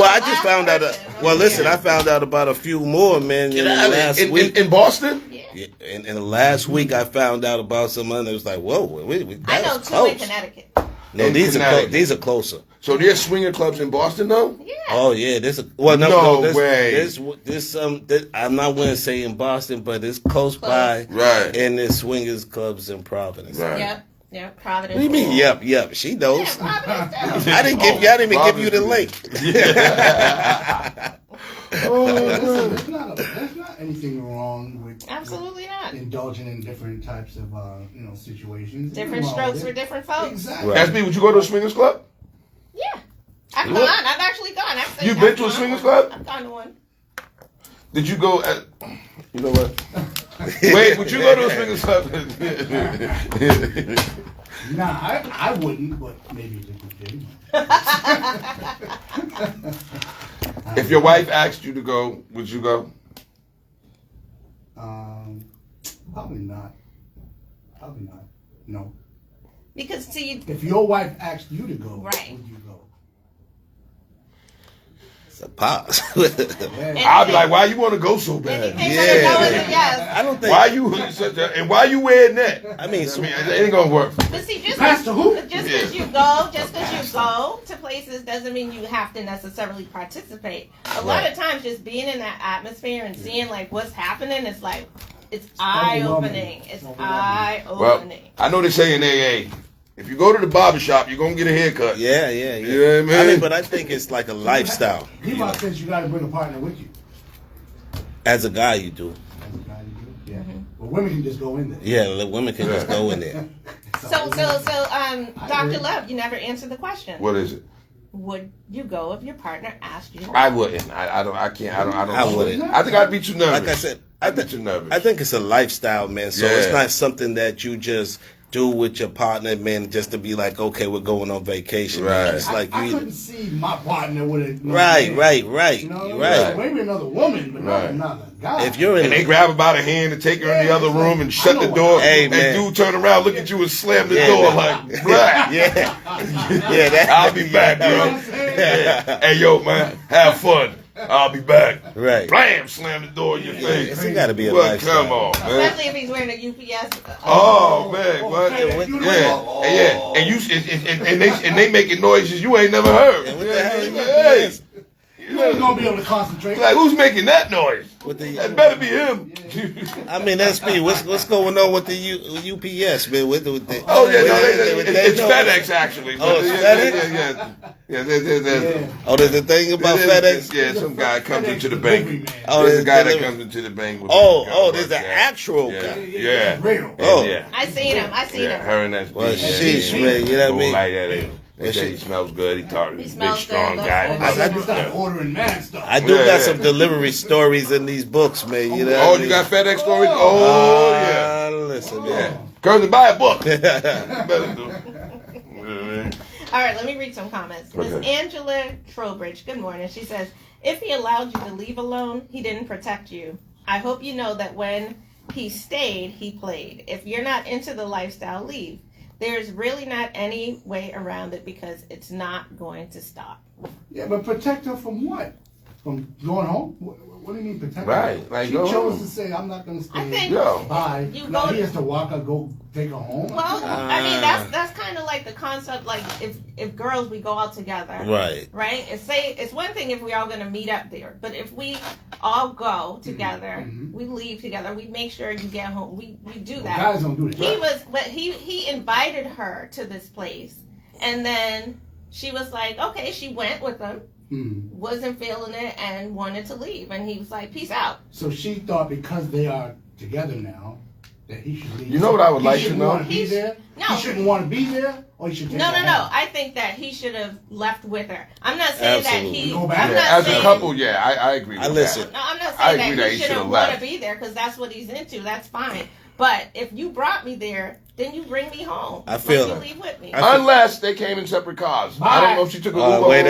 I just found out. I found out about a few more, man. Last week in Boston. Yeah, in the last week, I found out about some others. Like, whoa, I know 2 close. in Connecticut. No, these are closer. So there's swinger clubs in Boston, though. Yeah. Oh yeah, No way. I'm not going to say in Boston, but it's close by. Right. And there's swingers clubs in Providence. Right. Yep, Providence. What do you mean? Yep. She knows. Yeah, Providence. I didn't give you the link. Listen, there's not anything wrong with Absolutely not. indulging in different types of situations. Different strokes for different folks. Exactly. Right. SB, would you go to a swingers club? Yeah. I've actually gone. You've been to a swingers club? I've gone to one. Did you go at? You know what? Wait, would you go to a swingers club? Nah, I wouldn't, but maybe it's a good thing. If your wife asked you to go, would you go? Probably not. No. Because see, If your wife asked you to go, Right. would you go? It's a pause. I'll be like, why you want to go so bad? anything that I know is a yes. I don't think. Why you such a, and why you wearing that? I mean, it ain't gonna work. But see, just Pastor who? because you go to places doesn't mean you have to necessarily participate. A lot of times, just being in that atmosphere and seeing like what's happening, it's like it's eye opening. It's eye Well, opening. I know they say in AA, if you go to the barber shop, you're gonna get a haircut. Yeah. You know what I mean? But I think it's like a lifestyle. He says you got to bring a partner with you. As a guy, you do. As a guy, you do. Yeah. Well, women can just go in there. Yeah, women can just go in there. So, Dr. Love, you never answered the question. What is it? would you go if your partner asked you? I wouldn't. I don't. I can't. I don't. I wouldn't. I think I'd be too nervous. Like I said, I'd be too nervous. I think it's a lifestyle, man. So Yeah. it's not something that you just do with your partner, man, just to be like, okay, we're going on vacation. Right. Man. It's like I you. couldn't see my partner with a Right. You know, Right. maybe another woman, but Right. not another guy. If you're in, And they grab her by the hand and take her in the other room and I shut know the what- door. Hey, and man. dude turn around, look at you, and slam the Yeah, door man. like, black. yeah, yeah, I'll be back, You know bro. what I'm saying? Yeah. Hey, yo, man, have fun. I'll be back. Right. Blam, slam the door in your face. It's got to be a Well, lifestyle. come on, man. Especially if he's wearing a UPS. Oh man, what? FedEx, you know Yeah, what? and yeah, and you and they making noises you ain't never heard. What the hell is Hey, UPS? You ain't gonna be able to concentrate. like who's making that noise? With the- That better be him. I mean, that's me. What's going on with the UPS, man? With the, Oh yeah, no, they it's know- FedEx actually. Oh, it's yeah, FedEx? Yeah. There's Oh, there's a thing about FedEx. Yeah, some guy comes into the delivery bank. man. Oh, There's a guy that delivery- comes into the bank with. There's the actual Yeah, guy. yeah. Real. Oh. yeah. I seen him. I seen Yeah, him. her and that. Well, yeah, sheesh, yeah. man, you know what I mean? Like that. They Well, say she- he smells good. He talks. He Big, smells strong good, guy. looks I good. just started ordering mad stuff. I do Yeah, got yeah. some delivery stories in these books, man. You know Oh, what I you got mean? FedEx stories? Oh, yeah. Listen, Yeah. man. Curly, buy a book. Better do. Yeah. All right, let me read some comments. Miss Okay. Angela Trowbridge, good morning. She says, if he allowed you to leave alone, he didn't protect you. I hope you know that when he stayed, he played. If you're not into the lifestyle, leave. There's really not any way around it because it's not going to stop. Yeah, but protect her from what? From going home? What do you mean protect her? Right, like she go chose home. to say, I'm not going to stay. I think Yo. Bye. You Now go- he has to walk her, go take her home. Well, I mean that's kind of like the concept. Like if girls we go out together, Right. right? It's one thing if we're all gonna meet up there, but if we all go together, Mhm. we leave together, we make sure you get home. We do Well, that. guys don't do that. He was, but he invited her to this place, and then she was like, okay, she went with him, Hmm. wasn't feeling it, and wanted to leave, and he was like, peace out. So she thought because they are together now that he should leave. You know what I would He like to shouldn't know? want to be He's- there. no. He shouldn't want to be there, or he should take No, her no, no. home. I think that he should have left with her. I'm not saying Absolutely. that he. Go back. I'm Yeah, not as saying, a couple, yeah, I agree with I listen. that. No, I'm not I saying agree that he shouldn't should've want to left. be there because that's what he's into. That's fine. But if you brought me there, then you bring me home. I feel like it. you leave with me. Unless they came in separate cars. I don't know if she took a Uber wait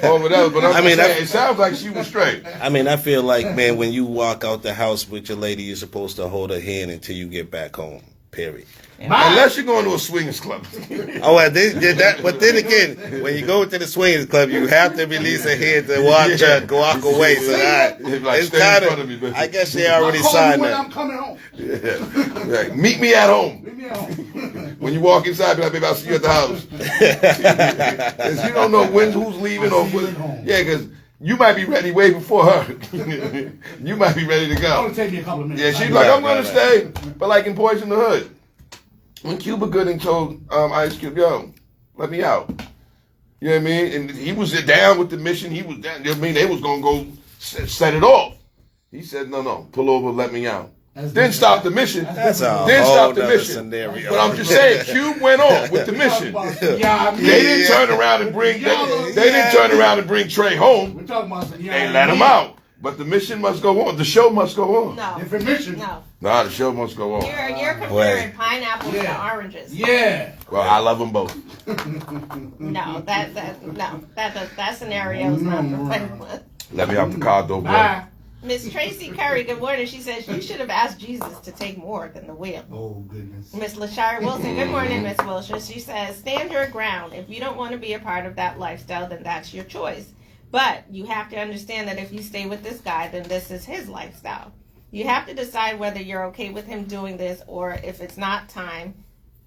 or whatever, but I'm I mean, saying, it sounds like she was straight. I mean, I feel like, man, when you walk out the house with your lady, you're supposed to hold her hand until you get back home. Period. Unless you're going to a swingers club. Oh, well, they did that. But then again, when you go to the swingers club, you have to release a hand to watch her walk away. So Like, it's stay in kind front of me, bitch. I guess they I'll already call signed you when that. I'm coming home. Yeah. Like, meet me at home. Leave me at home. When you walk inside, be like, baby, I'll see you at the house. 'Cause you don't know who's leaving or I'll see you at when. home. Yeah, because you might be ready way before her. You might be ready to It's go. gonna take me a couple of minutes. Yeah, she's I like, know. I'm gonna stay, but like in Boys in the Hood, when Cuba Gooding told Ice Cube, yo, let me out. You know what I mean? And he was down with the mission. He was down. I mean, they was gonna go set it off. He said, no, pull over, let me out. That's Then different. stop the mission. That's a Then whole stop the nother mission. scenario. But I'm just saying, Cube went on with the mission. Yeah, They didn't turn around and bring. They didn't turn around and bring Trey home. We're talking about some They let him out. But the mission must go on. The show must go on. No, Different mission. no. Nah, the show must go on. You're comparing pineapples to oranges. Yeah. Well, I love them both. No, that scenario is not the right one. Let me out the car, though, bro. Bye. Miss Tracy Curry, good morning. She says you should have asked Jesus to take more than the wheel. Oh goodness. Miss LaShire Wilson, good morning, Miss Wilshire. She says, stand your ground. If you don't want to be a part of that lifestyle, then that's your choice. But you have to understand that if you stay with this guy, then this is his lifestyle. You have to decide whether you're okay with him doing this or if it's not time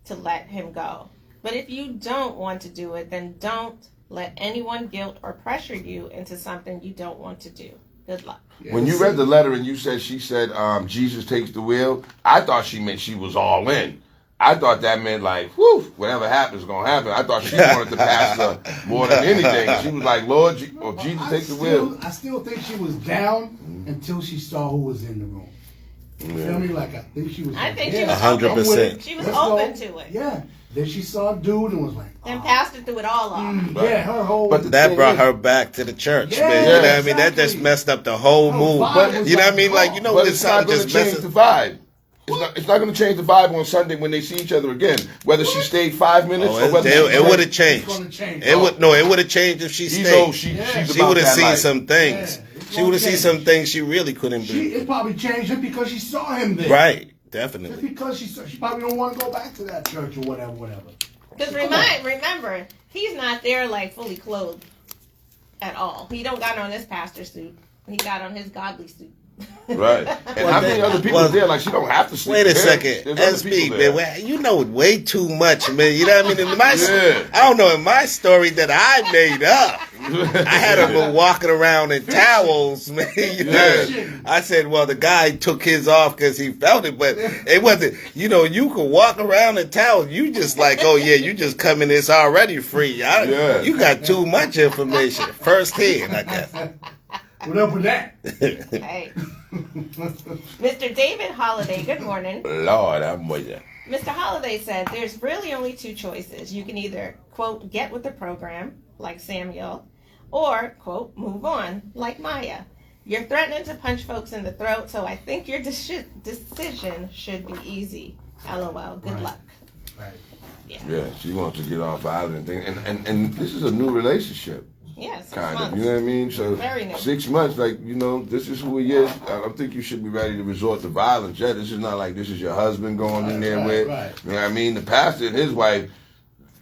to let him go. But if you don't want to do it, then don't let anyone guilt or pressure you into something you don't want to do. Good luck. When you read the letter and she said, Jesus takes the wheel, I thought she meant she was all in. I thought that meant like, whew, whatever happens is gonna happen. I thought she wanted the pastor more than anything. She was like, Lord, Jesus take the wheel. I still think she was down until she saw who was in the room. You feel me? Like I think she was. I think yeah, she was 100%. She was Let's open go. to it. Yeah. Then she saw a dude and was like, Then Pastor threw it all off. yeah, her whole. But the That thing brought is- her back to the church, Yeah, man. You know what I mean? That exactly. just messed up the whole Her mood. vibe But was you know what I like mean? Like, you know, But when it's not something going to just change messes. the vibe. It's not going to change the vibe on Sunday when they see each other again. Whether she stayed 5 minutes Oh, or whether it would have It's changed. gonna change. It would have changed if she She's old. stayed. She's She about would have that seen life. some things. Yeah, it's She would have gonna seen some change. things she really couldn't do. It probably changed her because she saw him there. Right, Just definitely. because she probably don't want to go back to that church or whatever. Because remember, he's not there like fully clothed at all. He don't got on his pastor suit. He got on his godly suit. Right. And how many other people there? Like, she don't have to sleep Wait a with him. second, There's other SB, people man. there. Well, you know way too much, man. You know what I mean? In my, Yeah. I don't know. In my story that I made up, I had him walking around in towels, man. You know? Yeah. I said, well, the guy took his off because he felt it, but it wasn't. You know, you could walk around in towels. You just like, oh yeah, you just come in. It's already free. Yeah. You got too much information firsthand, I guess. What up with that? Hey. Mr. David Holliday, good morning. Lord, I'm with you. Mr. Holliday said there's really only two choices. You can either, quote, get with the program, like Samuel, or, quote, move on, like Maya. You're threatening to punch folks in the throat, so I think your decision should be easy. LOL. Good Right. luck. Right. Yeah, she wants to get off island thing. And this is a new relationship. Yeah, 6 Kind months. of, you know what I mean? So Very new. 6 months, like, you know, this is who he is. I don't think you should be ready to resort to violence yet. This is not like this is your husband going in there with. Right. You know what I mean? The pastor and his wife,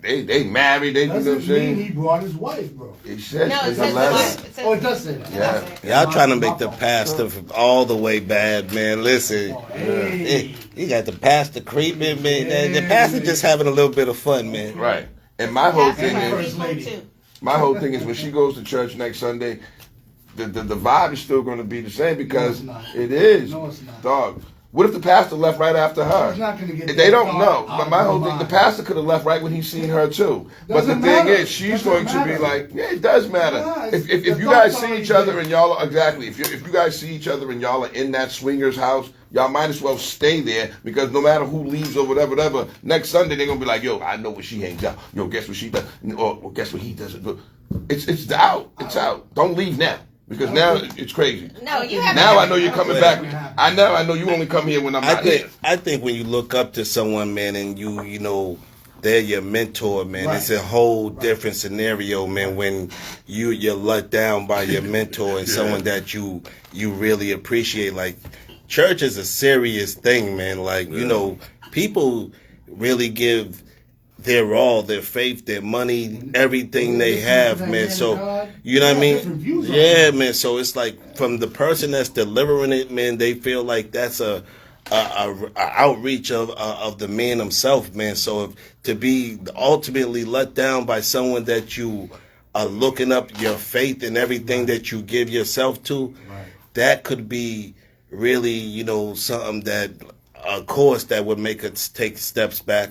they married. They, you know what I'm Doesn't mean saying? he brought his wife, bro. It says No, it it's a says the letter. wife. It says Oh, it does say that. Yeah. Y'all trying to make the pastor all the way bad, man. Listen. Oh, hey. You got the pastor creeping, man. The pastor just having a little bit of fun, man. Right. And my whole Pastor thing First is, Lady. Too. my whole thing is when she goes to church next Sunday, the vibe is still going to be the same because No, it's not. it is. No, it's not. Dog. What if the pastor left right after her? He's not gonna get They that don't far know. out But my of whole her thing, the mind. pastor could have left right when he seen her too. But the Doesn't thing matter. is, she's Doesn't going to matter. be like, yeah, it does matter. Yeah, if the you guys thoughts see already each other there. and y'all are, exactly, if you guys see each other and y'all are in that swingers house, y'all might as well stay there because no matter who leaves or whatever, next Sunday they're gonna be like, yo, I know where she hangs out. Yo, guess what she does? Or well, guess what he does? It's out. It's out. Don't leave now. Because now it's crazy. No, you haven't. Now I know you're coming back. Yeah. I know you only come here when I'm not here. I think when you look up to someone, man, and you know they're your mentor, man. Right. It's a whole different scenario, man. When you're let down by your mentor and someone that you really appreciate. Like, church is a serious thing, man. Like, you know, people really give their all, their faith, their money, everything they have, man. So, you know what I mean? Yeah, man. So it's like from the person that's delivering it, man, they feel like that's a outreach of the man himself, man. So to be ultimately let down by someone that you are looking up your faith and everything that you give yourself to, that could be really, you know, something that a course that would make her take steps back.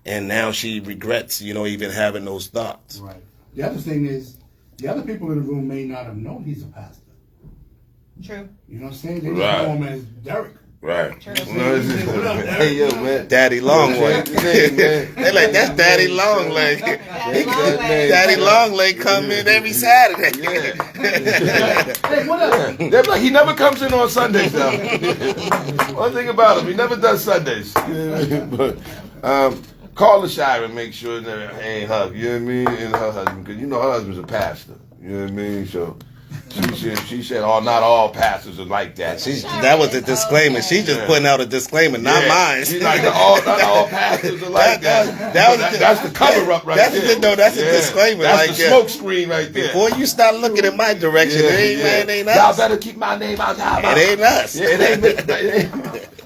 And now she regrets, you know, even having those thoughts. Right. The other thing is, the other people in the room may not have known he's a pastor. True. You know what I'm saying? They Right. just know him as Derek. Right. True. Hey, yo, man. Daddy Longway. They like, that's Daddy Longleg. Daddy Longleg. Daddy Longleg come in every Saturday. Hey, what up? They're like, he never comes in on Sundays, though. One thing about him, he never does Sundays. But, call the Shire and make sure that it ain't her, you know what I mean, and her husband, because you know her husband's a pastor, you know what I mean, so she said, oh, not all pastors are like that. That was a disclaimer. She's just putting out a disclaimer, not mine. She's like, not all pastors are like that. That's the cover-up right there. No, that's a disclaimer. That's like, the smoke screen right there. Before you start looking in my direction, it ain't Y'all us. better keep my name out your mouth. It ain't us. Yeah, it ain't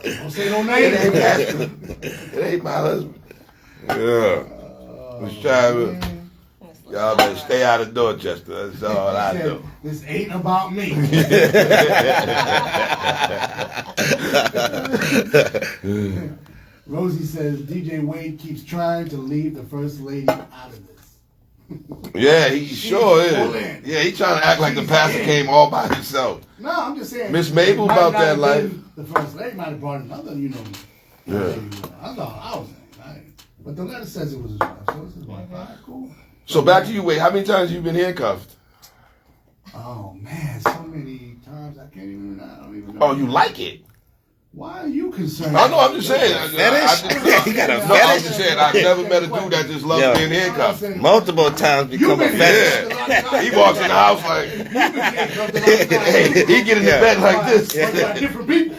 Don't say no It name. ain't pastor. It ain't my husband. Yeah. Let's try to. Y'all better stay out of Dorchester. That's all I know. This ain't about me. Rosie says DJ Wade keeps trying to leave the first lady out of this. Yeah, he sure full is. in. Yeah, he trying to act like the pastor came all by himself. No, I'm just saying. Miss Mabel it might about not that have life. been The first lady might have brought another, Yeah. I thought I was in, right? But the letter says it was his wife, so it's his wife. All right, cool. So back to you, Wade. How many times you been handcuffed? Oh man, so many times I can't even. I don't even know. Oh, you like it? Why are you concerned? I know. I'm just saying. He got a No, I'm fetish. just saying. I've never met a dude that just loves Yeah. being handcuffed. Multiple times become a been fetish. Yeah, he walks in the house like he get in the Yeah. bed like this. Different people.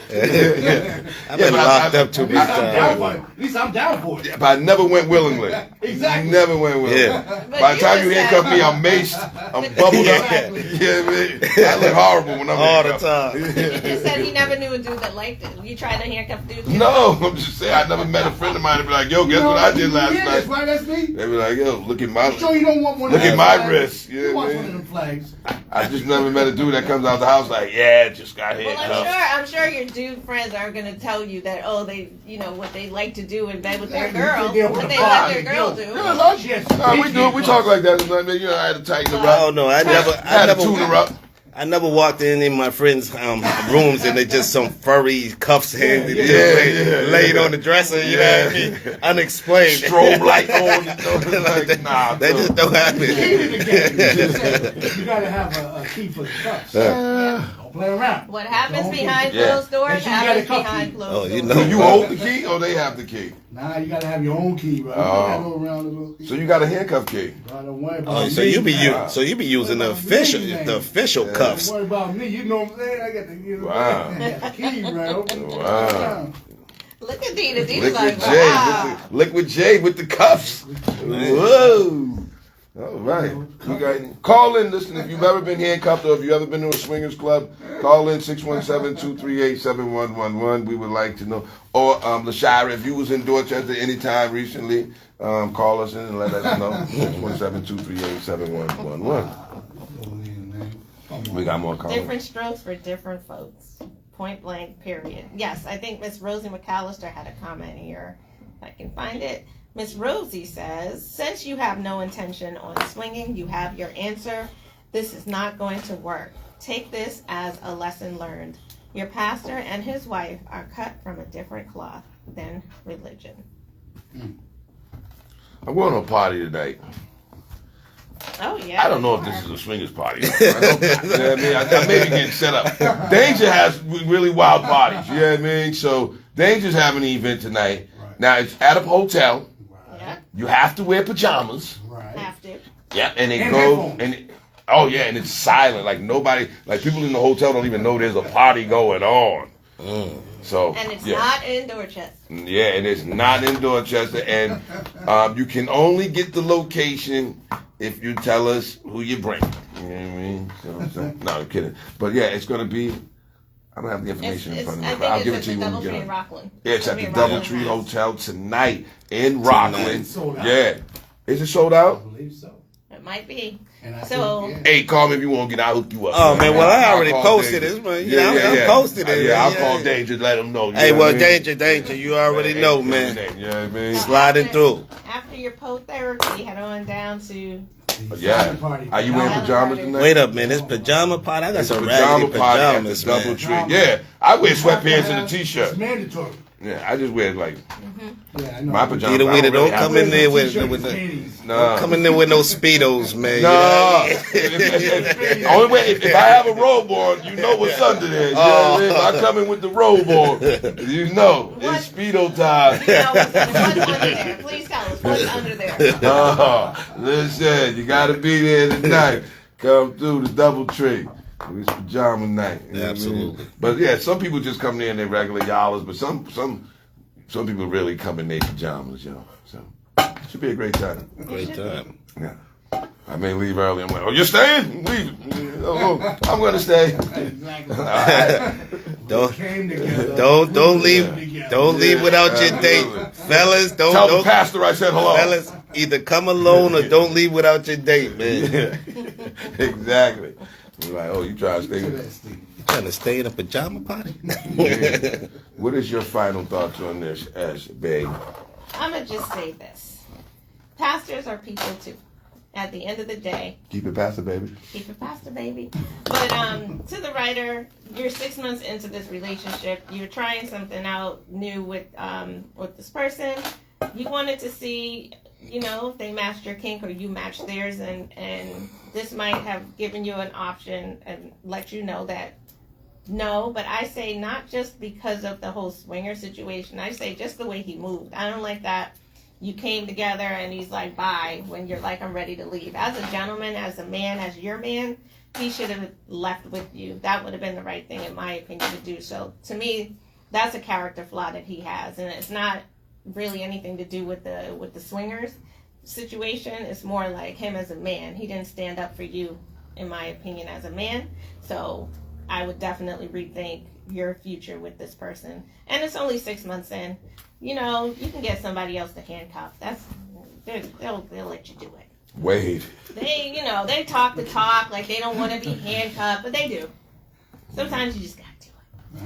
I've been locked up too At many least I'm down for times. it. At least I'm down for it. But I never went willingly. Exactly. Never went willingly. Yeah. But By the you time you just handcuff said- me, I'm maced. I'm bubbled up. Exactly. Yeah, man. I look horrible when I'm All the handcuffed. time. He just said he never knew a dude that liked it. You tried to handcuff dudes. No, I'm just saying. I never met a friend of mine to be like, yo, guess what I did last yeah, that's night? right, that's me. They be like, yo, look at my. Sure you don't want one Look of at them my flags. wrist. You You know want what I one of mean? them flags. I just never met a dude that comes out the house like, yeah, just got Well, handcuffed. I'm sure your dude friends are gonna tell you that they what they like to do in bed with their Exactly. girl, They open what the they fire. let their girl do. Yes. No, we do. We talk like that. You know, I had to tighten her I up. don't know. I Had to tune her never. up. I never walked in any of my friends' rooms and they just some furry cuffs handed, Yeah. laid on the dresser. You know what I mean? Unexplained. Strobe light on. You know, like, nah, That just don't happen. You gotta have a key for the cuffs. Don't play around. What happens Don't behind Yeah. closed doors Make sure you got happens a cuff behind key. closed Oh, you doors. know. Do you hold the key or they have the key? Nah, you gotta have your own key, bro. You Oh. gotta go around the little key. So you got a handcuff key. Bro, don't worry about Oh, me. so you be Wow. using the official cuffs. Don't worry about me. You know what I'm saying? I got the Wow. key, bro. Wow. Look at Dina. Dina's Liquid like, J, wow. Liquid J with the cuffs. Whoa. All right. We got, call in, listen, if you've ever been handcuffed or if you've ever been to a swingers club, call in 617-238-7111. We would like to know. Or, LaShira, if you was in Dorchester anytime recently, call us in and let us know. 617-238-7111. We got more callers. Different strokes for different folks. Point blank, period. Yes, I think Miss Rosie McAllister had a comment here. If I can find it. Miss Rosie says, since you have no intention on swinging, you have your answer. This is not going to work. Take this as a lesson learned. Your pastor and his wife are cut from a different cloth than religion. I'm going to a party tonight. Oh, yeah. I don't know if this is a swingers party. I may be getting set up. Danger has really wild parties. You know what I mean? So Danger's having an event tonight. Right. Now it's at a hotel. Yeah, You have to wear pajamas. Right. have to. Yeah, and it And goes headphones. and it's silent. Like nobody, like people in the hotel don't even know there's a party going on. So And it's yeah. not in Dorchester. Yeah, and it's not in Dorchester, and you can only get the location if you tell us who you bring. You know what I mean? So, no, I'm kidding. But yeah, it's gonna be. I don't have the information in front of me, I but I'll think give it it's to at you the when we Doubletree get in on. Rockland. Yeah, it's at Gonna the be in Rockland Doubletree House. Hotel tonight in Rockland. Sold out. Yeah, is it sold I out? believe so. It might be. And I So- think, yeah. Hey, call me if you want to get. I'll hook you up. Oh man, well I I'll already call posted Danger. it, man. I posted it. Yeah, I'll man. call Danger. Let him know. You Hey, know well, what I mean? danger, you already know, man. You know what I mean? Sliding through. After your pole therapy, head on down to. Yeah. Are you wearing Island pajamas party. tonight? Wait up, man. This pajama party. I got It's a some pajama raggedy party at the pajamas, man. Doubletree. Yeah, I wear sweatpants and a It's t-shirt. mandatory. Yeah, I just wear like Yeah, I know. my pajamas. Either way, I they really don't have come to- in there with T-shirt the. and panties. No. Come in there with no speedos, man. you know? No. Only way if I have a robe on, you know what's under there. You know what I mean? If I come in with the robe on, you know it's Speedo time. Now, what's under there? Please tell us what's under there. Listen, you gotta be there tonight. Come through the Doubletree. It's pajama night. You know what I mean? Absolutely. But yeah, some people just come there in their regular yalas, but some people really come in their pajamas, yo. So it should be a great time. Great time. Yeah. I may leave early. I'm like, oh, you're staying? Leave. Oh, I'm gonna stay. Exactly. Don't Came together. don't leave without your absolutely. date, fellas. Tell the Don't pastor I said hello. fellas. Either come alone or don't leave without your date, man. Yeah. Exactly. You're like, oh, you trying to stay Look at with that, Steve. Trying to stay in a pajama party? Yeah. What is your final thoughts on this, Ash, babe? I'm going to just say this. Pastors are people too. at the end of the day, Keep it past the baby. keep it pasta, baby. But to the writer, you're 6 months into this relationship. You're trying something out new with this person. You wanted to see, if they matched your kink or you matched theirs, and this might have given you an option and let you know that no. But I say not just because of the whole swinger situation. I say just the way he moved. I don't like that. You came together and he's like, bye, when you're like, I'm ready to leave. As a gentleman, as a man, as your man, he should have left with you. That would have been the right thing, in my opinion, to do. So to me, that's a character flaw that he has. And it's not really anything to do with the swingers situation. It's more like him as a man. He didn't stand up for you, in my opinion, as a man. So I would definitely rethink your future with this person. And it's only 6 months in. You can get somebody else to handcuff. They'll let you do it. Wait. They talk the talk like they don't want to be handcuffed, but they do. Sometimes you just gotta do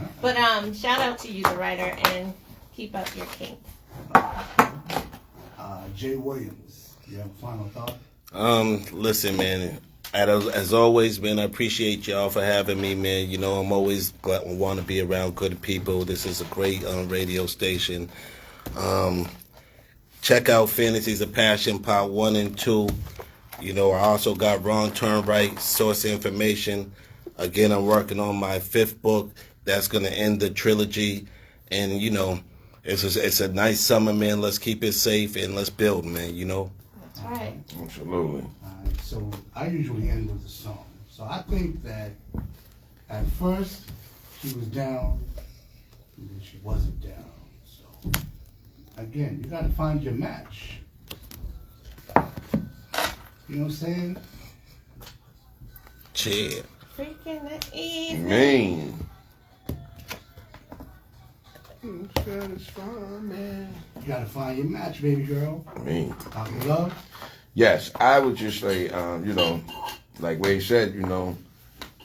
it. But shout out to you, the writer, and keep up your kink. Jay Williams, you have a final thought? Listen, man. As always, man, I appreciate y'all for having me, man. I'm always glad and want to be around good people. This is a great radio station. Check out Fantasies of Passion Part 1 and 2. I also got Wrong Turn Right, source information. Again, I'm working on my 5th book. That's going to end the trilogy. And, it's a nice summer, man. Let's keep it safe and let's build, man, That's right. Absolutely. So I usually end with a song. So I think that at first she was down, and then she wasn't down. So again, you gotta find your match. You know what I'm saying? Cheer. Freaking the evening. Man. Man. You gotta find your match, baby girl. Man. Talk love. Yes, I would just say, like Wade said,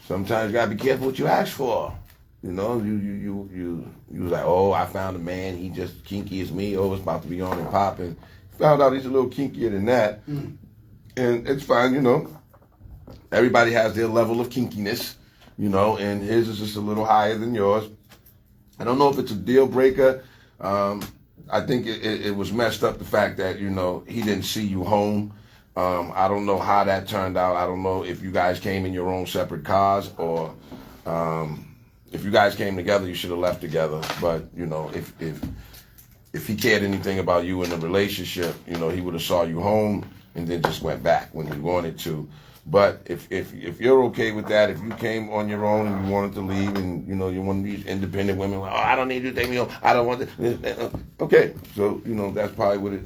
sometimes you gotta be careful what you ask for. You was like, oh, I found a man, he just kinky as me, oh, it's about to be on and popping. Found out he's a little kinkier than that. And it's fine, Everybody has their level of kinkiness, and his is just a little higher than yours. I don't know if it's a deal breaker. I think it was messed up, the fact that, he didn't see you home. I don't know how that turned out. I don't know if you guys came in your own separate cars, or if you guys came together, you should have left together. But, if he cared anything about you in the relationship, he would have saw you home and then just went back when he wanted to. But if you're okay with that, if you came on your own and you wanted to leave, and you're one of these independent women, like, oh, I don't need you to take me home, I don't want to. Okay, so that's probably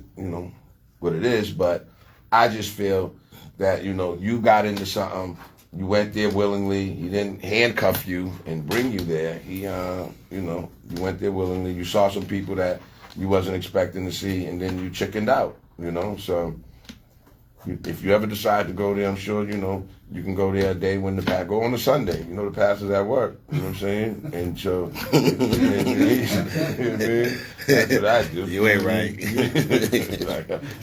what it is. But I just feel that you got into something, you went there willingly. He didn't handcuff you and bring you there. He you went there willingly. You saw some people that you wasn't expecting to see, and then you chickened out. So. If you ever decide to go there, I'm sure, you can go there a day when go on a Sunday. The pastor's at work. You know what I'm saying? And so, that's what I do. You ain't right.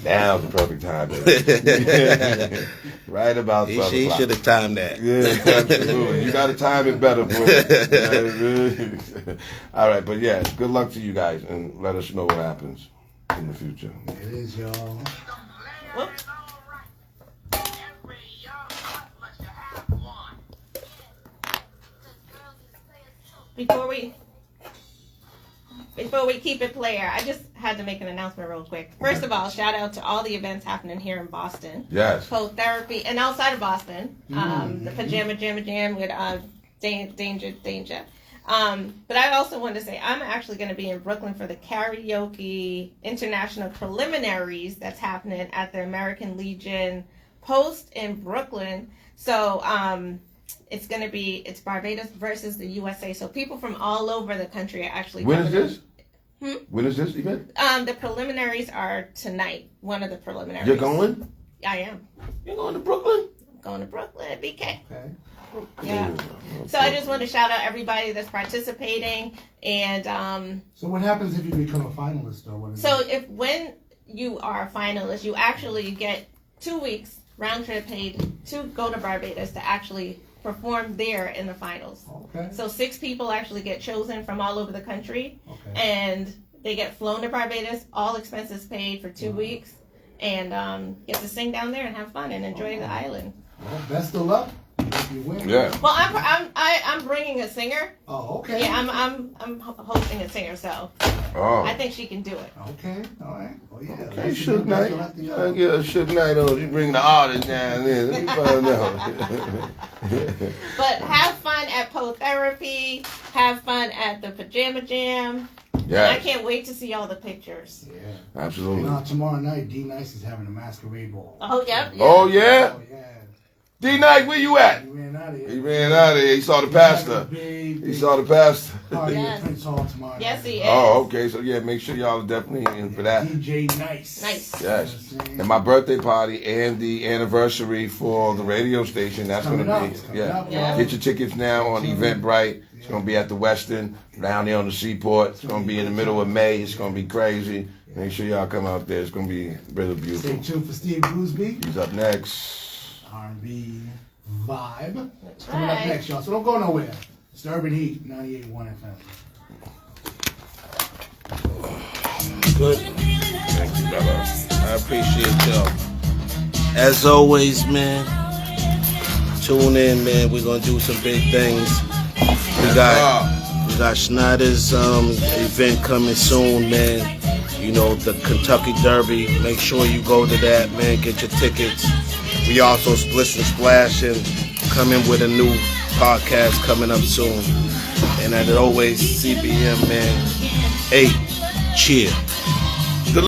Now's the perfect time. Baby. Right about 12 o'clock. He should have timed that. Yeah, absolutely. You got to time it better, boy. All right, but yeah, good luck to you guys, and let us know what happens in the future. It is, y'all. Whoops. Before we keep it player, I just had to make an announcement real quick. First of all, shout out to all the events happening here in Boston. Yes. Code Therapy, and outside of Boston, the Pajama Jam with Danger. But I also wanted to say I'm actually going to be in Brooklyn for the Karaoke International Preliminaries that's happening at the American Legion Post in Brooklyn. So it's Barbados versus the USA. So people from all over the country are actually When is this? When is this event? The preliminaries are tonight. One of the preliminaries. You're going? I am. You're going to Brooklyn? I'm going to Brooklyn, BK. Okay. Yeah. So I just want to shout out everybody that's participating, and So what happens if you become a finalist, or what? So when you are a finalist, you actually get 2 weeks round trip paid to go to Barbados to actually perform there in the finals. Okay. So 6 people actually get chosen from all over the country, Okay. and they get flown to Barbados, all expenses paid for 2 weeks, and get to sing down there and have fun and enjoy the island. Well, best of luck. If you win. Yeah. Well, I'm bringing a singer. Oh, okay. Yeah, I'm hosting a singer, so Oh. I think she can do it. Okay. All right. Well, yeah. Hey, that's Suge good. Knight. That's the I get a Suge Knight on. You bring the artist down there. Let me find out. But have fun at Poe Therapy. Have fun at the Pajama Jam. Yeah. And I can't wait to see all the pictures. Yeah. Absolutely. And tomorrow night, D Nice is having a masquerade ball. Oh, yep. Oh, yeah? Oh, yeah. D Night, where you at? He ran out of here. He ran out of here. He saw the pastor. He saw the pastor. Party Yes. at Prince Hall tomorrow Yes, night. he is. Oh, okay. So, yeah, make sure y'all are definitely in for that. DJ Nice. Nice. Yes. You know what I'm saying? And my birthday party and the anniversary for the radio station, that's going Coming up. to It's be, coming yeah. up, Yeah. Get your tickets now on Eventbrite. It's going to be at the Westin, down there on the seaport. It's going to be in the middle of May. It's going to be crazy. Make sure y'all come out there. It's going to be really Stay beautiful. tuned for Steve Gooseby. He's up next. R&B vibe. That's Coming up right. next, y'all. So don't go nowhere. It's the Urban Heat, 98.1 FM. Good. Thank you, brother. I appreciate y'all. As always, man, tune in, man. We're gonna do some big things. We got Schneider's event coming soon, man. You know, the Kentucky Derby. Make sure you go to that, man. Get your tickets. We also Splish and Splash and coming with a new podcast coming up soon. And as always, CBM, man. Hey, cheer.